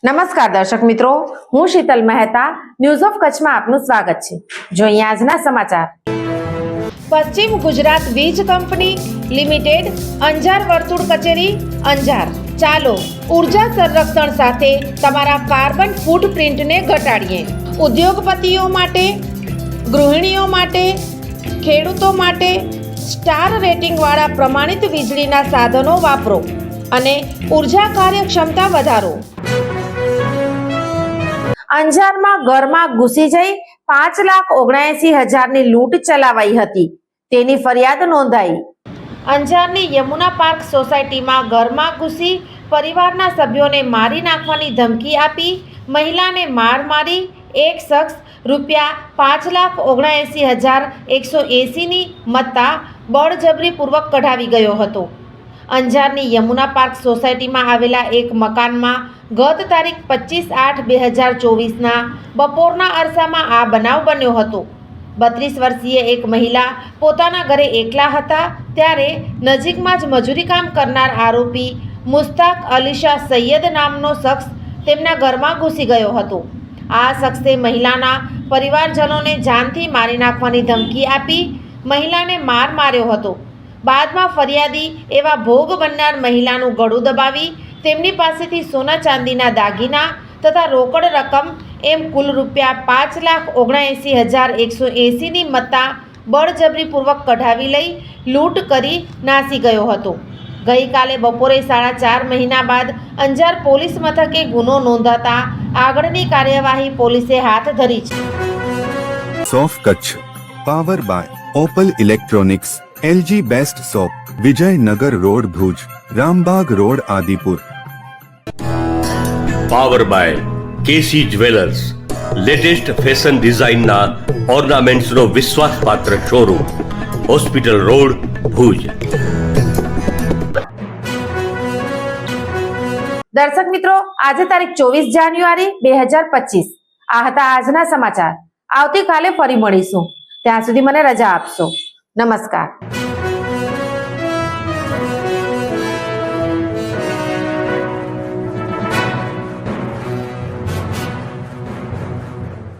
નમસ્કાર દર્શક મિત્રો, હું શીતલ મહેતા ન્યૂઝ ઓફ કચ્છમાં આપનું સ્વાગત છે। જોઈએ આજના સમાચાર। પશ્ચિમ ગુજરાત વીજ કંપની લિમિટેડ અંજાર વર્તુળ કચેરી અંજાર। ચાલો ઉર્જા સંરક્ષણ સાથે તમારા કાર્બન ફૂટપ્રિન્ટને ઘટાડીએ। ઉદ્યોગપતિઓ માટે, ગૃહિણીઓ માટે, ખેડૂતો માટે સ્ટાર રેટિંગ વાળા પ્રમાણિત વીજળીના સાધનો વાપરો અને ઉર્જા કાર્યક્ષમતા વધારો। અંજારમાં ઘરમાં ઘૂસી જઈ 5,79,000ની લૂંટ ચલાવાઈ હતી, તેની ફરિયાદ નોંધાઈ। અંજારની યમુના પાર્ક સોસાયટીમાં ઘરમાં ઘૂસી પરિવારના સભ્યોને મારી નાખવાની ધમકી આપી મહિલાને માર મારી એક શખ્સ ₹5,79,180ની મત્તા બળજબરીપૂર્વક કઢાવી ગયો હતો। અંજારની યમુના પાર્ક સોસાયટીમાં આવેલા એક મકાનમાં ગત તારીખ 25/8/2024ના બપોરના અરસામાં આ બનાવ બન્યો હતો। 32 વર્ષીય એક મહિલા પોતાના ઘરે એકલા હતા ત્યારે નજીકમાં જ મજૂરી કામ કરનાર આરોપી મુસ્તાક અલીશા સૈયદ નામનો શખ્સ તેમના ઘરમાં ઘૂસી ગયો હતો। આ શખ્સે મહિલાના પરિવારજનોને જાનથી મારી નાખવાની ધમકી આપી મહિલાને માર માર્યો હતો। બાદમાં ફરિયાદી એવા ભોગ બનનાર મહિલાનું ગળું દબાવી તેમની પાસેથી સોના ચાંદીના દાગીના તથા રોકડ રકમ એમ કુલ ₹5,79,180ની મત્તા બળજબરીપૂર્વક કઢાવી લઈ લૂંટ કરી નાસી ગયો હતો। ગઈકાલે બપોરે 4:30 મહિના બાદ અંજાર પોલીસ મથકે ગુનો નોંધાતા આગળની કાર્યવાહી પોલીસે હાથ ધરી છે। સોફ Kutch power by Opal electronics, LG best shop, Vijaynagar road Bhuj, Rambagh road Adipur. Power by KC jewellers, latest fashion ડિઝાઇનના ઓર્નામેન્ટ્સનો વિશ્વાસપાત્ર શોરૂમ, હોસ્પિટલ રોડ ભુજ। દર્શક મિત્રો, આજે તારીખ 24 જાન્યુઆરી 2025 આ હતા આજના સમાચાર। આવતીકાલે ફરી મળીશું, ત્યાં સુધી મને રજા આપશો। નમસ્કાર।